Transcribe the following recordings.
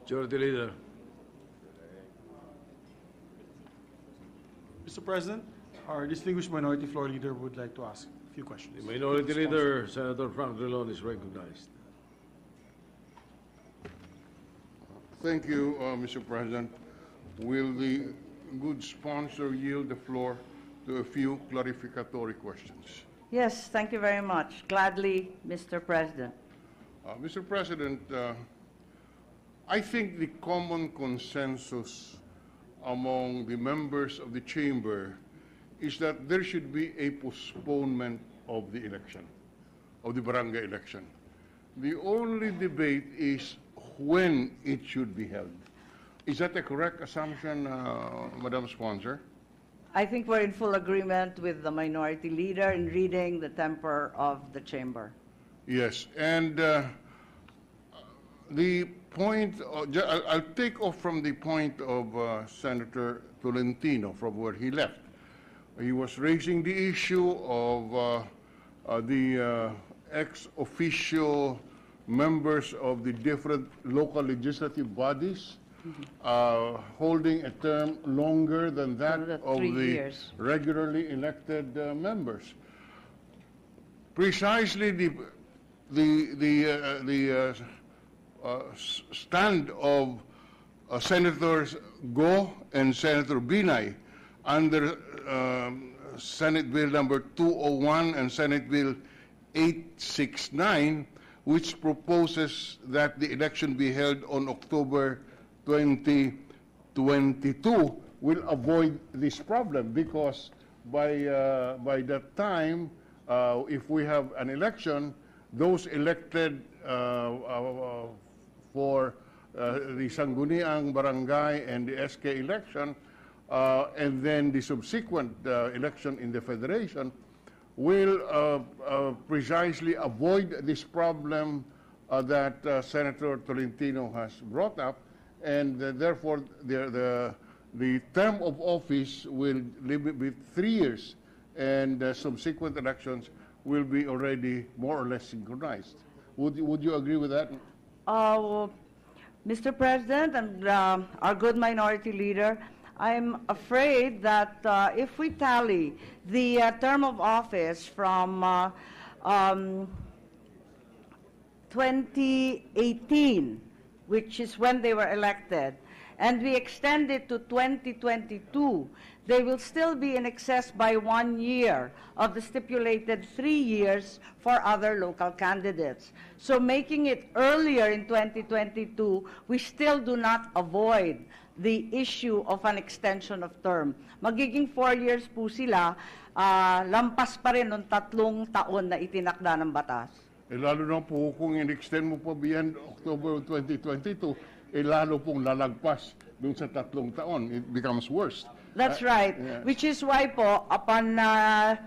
Majority Leader. Mr. President, our distinguished Minority Floor Leader would like to ask a few questions. The Minority Leader, Senator Frank Drilon, is recognized. Thank you, Mr. President. Will the good sponsor yield the floor to a few clarificatory questions? Yes, thank you very much. Gladly, Mr. President. Mr. President, I think the common consensus among the members of the chamber is that there should be a postponement of the election, of the barangay election. The only debate is when it should be held. Is that a correct assumption, Madam Sponsor? I think we're in full agreement with the Minority Leader in reading the temper of the chamber. Yes, and the point, I'll take off from the point of Senator Tolentino from where he left. He was raising the issue of the ex-officio members of the different local legislative bodies holding a term longer than that of the regularly elected members. Precisely the stand of Senators Go and Senator Binay under Senate Bill number 201 and Senate Bill 869, which proposes that the election be held on October 2022, will avoid this problem, because by that time, if we have an election, those elected for the Sangguniang Barangay and the SK election, and then the subsequent election in the Federation, will precisely avoid this problem that Senator Tolentino has brought up, and therefore the term of office will limit with 3 years, and subsequent elections will be already more or less synchronized. Would you agree with that? Mr. President and our good Minority Leader, I'm afraid that if we tally the term of office from 2018, which is when they were elected, and we extend it to 2022, they will still be in excess by 1 year of the stipulated 3 years for other local candidates. So making it earlier in 2022, we still do not avoid the issue of an extension of term. Magiging 4 years po sila, lampas pa rin ng 3 taon na itinakda ng batas. Lalo na po kung in-extend mo pa beyond October 2022, lalo pong lalagpas dun sa 3 taon. It becomes worse. That's right. Yes. Which is why po, upon our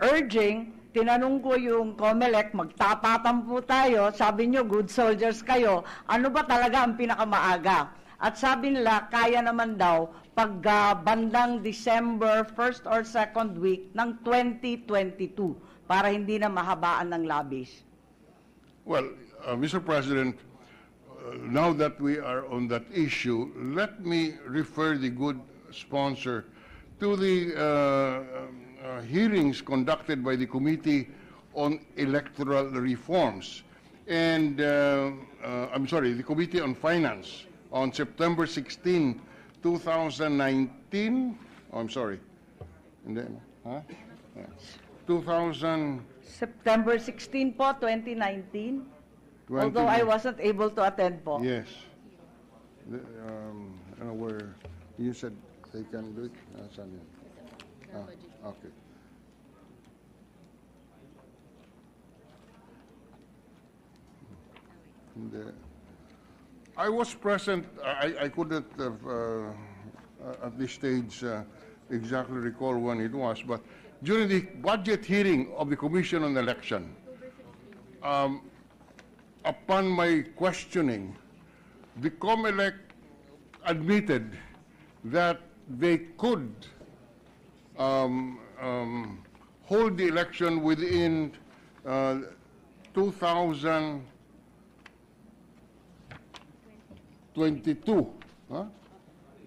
urging, tinanong ko yung COMELEC, magtapatan po tayo, sabi nyo, good soldiers kayo, ano ba talaga ang pinakamaaga? At sabi nila, kaya naman daw pag bandang December 1st or 2nd week ng 2022 para hindi na mahabaan ng labis. Well, Mr. President, now that we are on that issue, let me refer the good sponsor to the hearings conducted by the Committee on Electoral Reforms and, I'm sorry, the Committee on Finance on September 16, 2019. Oh, I'm sorry. And then, huh? Yeah. 2000. September 16 po, 2019. 20, although I wasn't able to attend po. Yes. Where you said they can do it. Okay. I was present. I couldn't at this stage exactly recall when it was, but during the budget hearing of the Commission on Election, upon my questioning, the COMELEC admitted that they could hold the election within 2000. 22. Huh?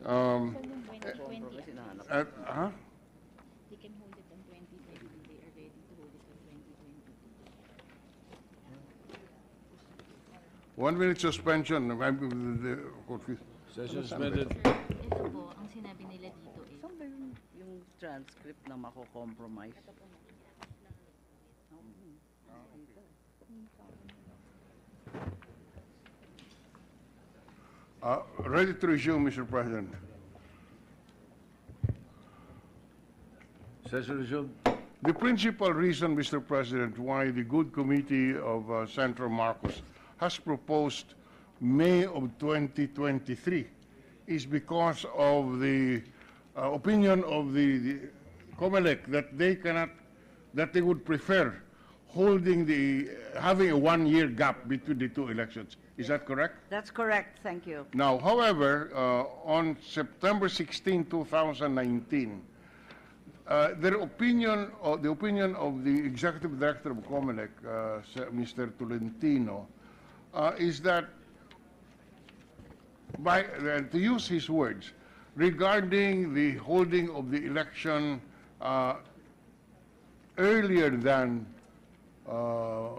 Um, huh? They can hold it on 2020. They are ready to hold it on 2022. 1 minute suspension. I'm confused. Session suspended. Ito po, ang sinabi nila dito eh. Saan ba yung transcript na mako-compromise? Ready to resume, Mr. President. Session resumed. The principal reason, Mr. President, why the Good Committee of Senator Marcos has proposed May of 2023 is because of the opinion of the COMELEC that they would prefer having a 1-year gap between the two elections. Is that correct? That's correct. Thank you. Now, however, on September 16, 2019, the opinion of the Executive Director of COMELEC, Mr. Tolentino, is that, to use his words, regarding the holding of the election earlier than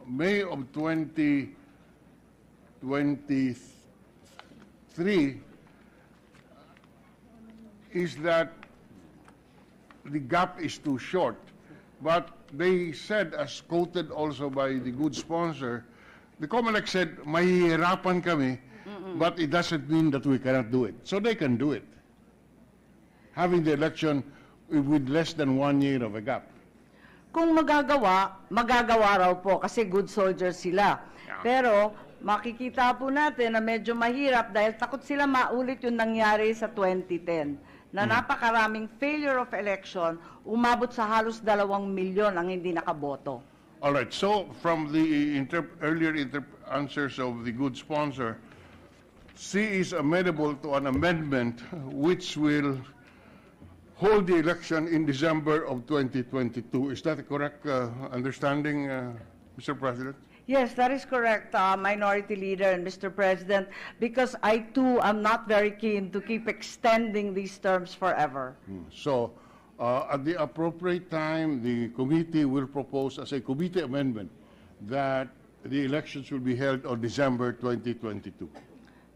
May of 2023, is that the gap is too short. But they said, as quoted also by the good sponsor, the COMELEC said, mahihirapan kami, but it doesn't mean that we cannot do it. So they can do it, having the election with less than 1 year of a gap. Kung magagawa raw po kasi good soldiers sila. Pero makikita po natin na medyo mahirap dahil takot sila maulit yung nangyari sa 2010 na napakaraming failure of election, umabot sa halos 2 milyon ang hindi nakaboto. All right, so from the earlier answers of the good sponsor, she is amenable to an amendment which will hold the election in December of 2022. Is that a correct understanding, Mr. President? Yes, that is correct, Minority Leader and Mr. President, because I too am not very keen to keep extending these terms forever. So, at the appropriate time, the committee will propose as a committee amendment that the elections will be held on December 2022.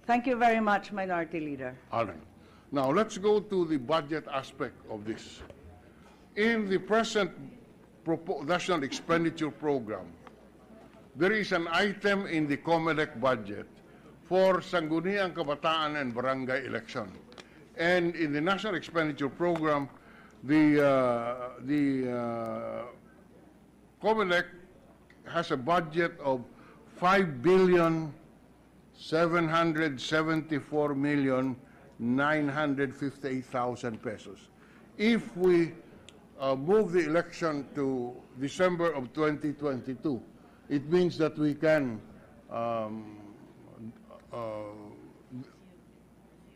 Thank you very much, Minority Leader. All right. Now, let's go to the budget aspect of this. In the present National Expenditure Program, there is an item in the COMELEC budget for Sangguniang Kabataan and Barangay election. And in the National Expenditure Program, the COMELEC has a budget of 5,774,958,000 pesos. If we move the election to December of 2022, it means that we can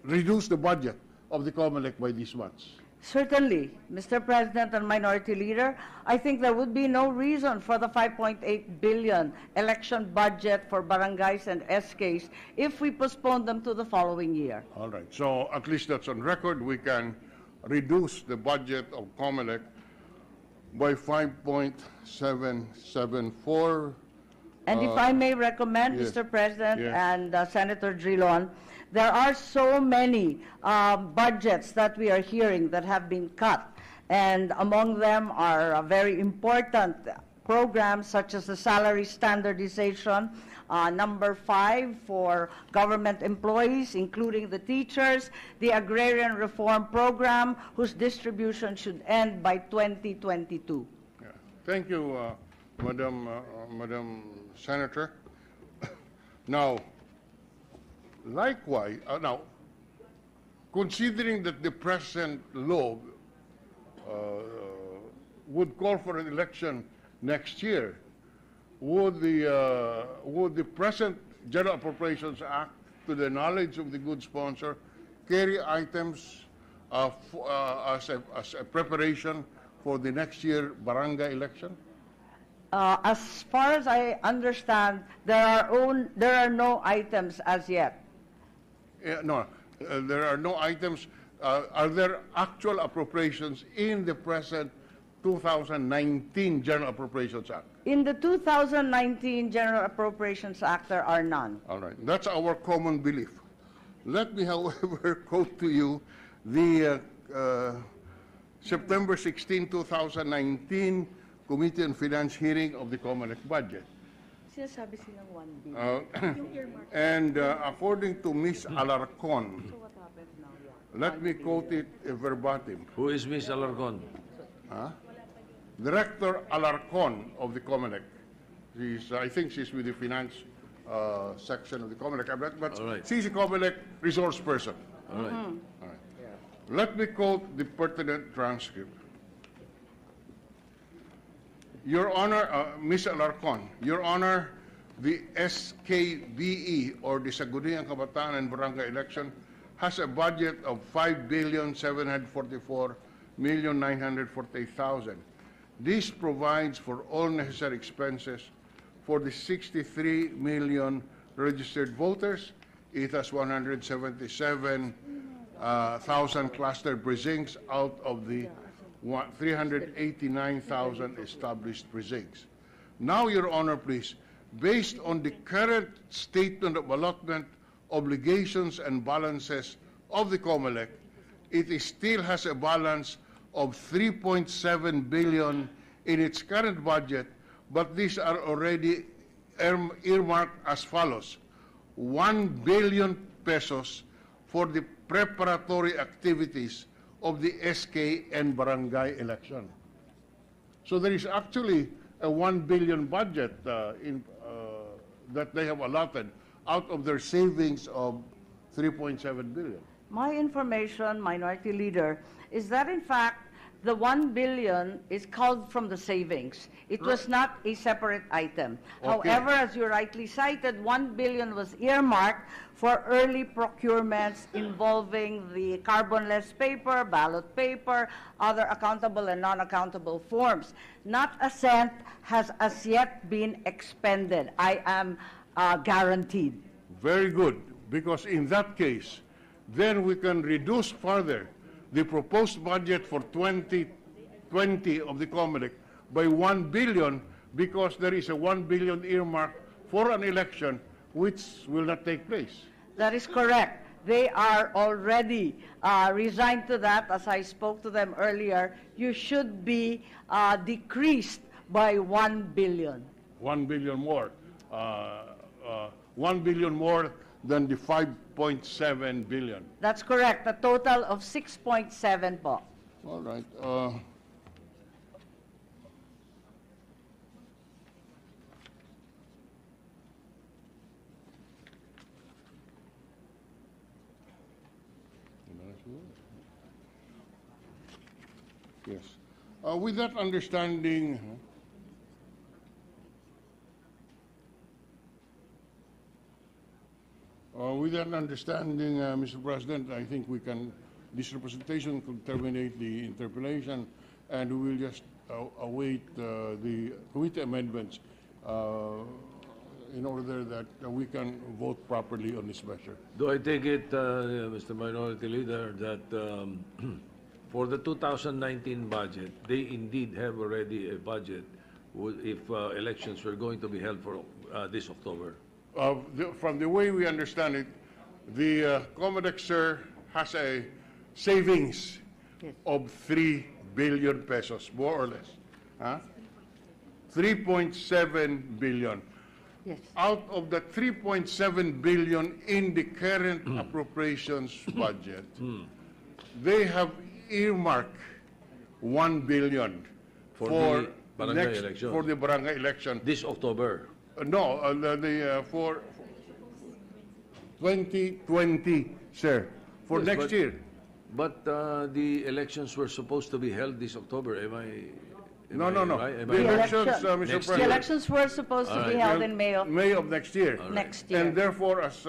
reduce the budget of the COMELEC by this much. Certainly, Mr. President and Minority Leader, I think there would be no reason for the 5.8 billion election budget for barangays and SKs if we postpone them to the following year. All right, so at least that's on record. We can reduce the budget of COMELEC by 5.774. And if I may recommend, yes, Mr. President yes, and Senator Drilon, there are so many budgets that we are hearing that have been cut. And among them are very important programs such as the salary standardization, number 5 for government employees, including the teachers, the agrarian reform program, whose distribution should end by 2022. Yeah. Thank you, Madam Senator. Now, likewise, considering that the present law would call for an election next year, would the present General Appropriations Act, to the knowledge of the good sponsor, carry items as a preparation for the next year barangay election? As far as I understand, there are no items as yet. No, there are no items. Are there actual appropriations in the present 2019 General Appropriations Act? In the 2019 General Appropriations Act, there are none. All right, that's our common belief. Let me, however, quote to you the September 16, 2019 Committee on Finance hearing of the Comelec budget. Sinasabi silang 1 billion. And according to Ms. Alarcon, So what happens now? let me quote it verbatim. Who is Miss Alarcon? Director Alarcon of the Comelec. I think she's with the finance section of the Comelec, but All right. she's a Comelec resource person. All right. All right. Let me quote the pertinent transcript. Your Honor, Ms. Alarcon, Your Honor, the SKBE, or the Sagutan Kabataan and Barangay election, has a budget of 5,744,940,000. This provides for all necessary expenses for the 63 million registered voters. It has 177,000 cluster precincts out of the 389,000 established precincts. Now, Your Honor, please, based on the current statement of allotment, obligations, and balances of the Comelec, it still has a balance of 3.7 billion in its current budget, but these are already earmarked as follows: 1 billion pesos for the preparatory activities of the SK and Barangay election. So there is actually a 1 billion budget that they have allotted out of their savings of 3.7 billion. My information, Minority Leader, is that in fact the 1 billion is called from the savings. It was not a separate item. Okay. However, as you rightly cited, 1 billion was earmarked for early procurements involving the carbonless paper, ballot paper, other accountable and non-accountable forms. Not a cent has as yet been expended. I am guaranteed. Very good, because in that case, then we can reduce further the proposed budget for 2020 of the Comelec by 1 billion, because there is a 1 billion earmark for an election which will not take place. That is correct. They are already resigned to that. As I spoke to them earlier, you should be decreased by 1 billion. 1 billion more. 1 billion more than the 5.7 billion. That's correct. A total of 6.7 po. All right. Yes. With that understanding, Mr. President, I think this representation could terminate the interpellation, and we will just await the committee amendments in order that we can vote properly on this measure. Do I take it, Mr. Minority Leader, that for the 2019 budget, they indeed have already a budget if elections were going to be held for this October? From the way we understand it, the Comelec, sir, has a savings of 3 billion pesos, more or less. 3.7 billion. Yes. Out of the 3.7 billion in the current appropriations budget, they have earmarked 1 billion For the barangay election. for the barangay election. This October? No, for 2020, sir, for Yes, next year. But the elections were supposed to be held this October. Am I No. right? Am The I right? elections, Next Mr. year. The President, elections were supposed to be held in May of May of next year. next year. And therefore, as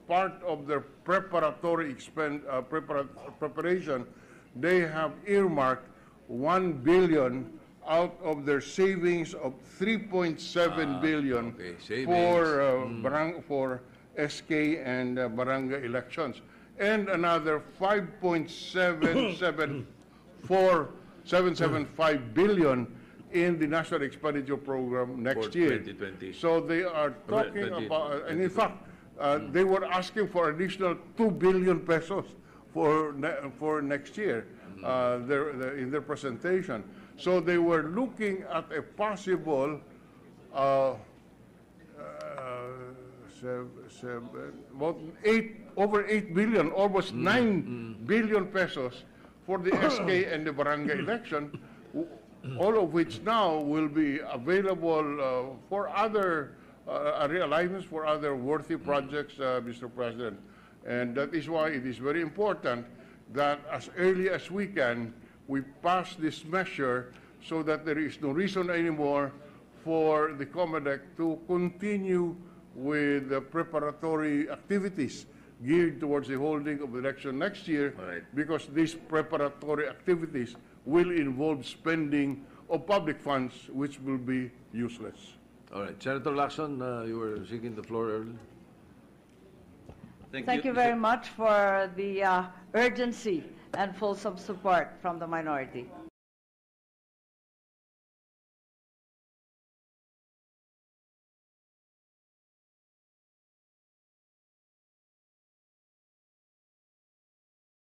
part of their preparatory preparation, they have earmarked 1 billion out of their savings of 3.7 billion okay, savings. for SK and barangay elections, and another 5.775 billion in the National Expenditure Program next For year. 2020. So they are talking 20, about, and in fact, they were asking for additional 2 billion pesos for next year in their presentation. So they were looking at a possible over 8 billion, almost 9 billion pesos for the SK and the barangay election, all of which now will be available for other realignments, for other worthy projects, Mr. President. And that is why it is very important that as early as we can, we pass this measure so that there is no reason anymore for the COMELEC to continue with the preparatory activities geared towards the holding of the election next year, Right. because these preparatory activities will involve spending of public funds, which will be useless. All right. Senator Lacson, you were seeking the floor earlier. Thank you very much for the urgency and fulsome support from the minority.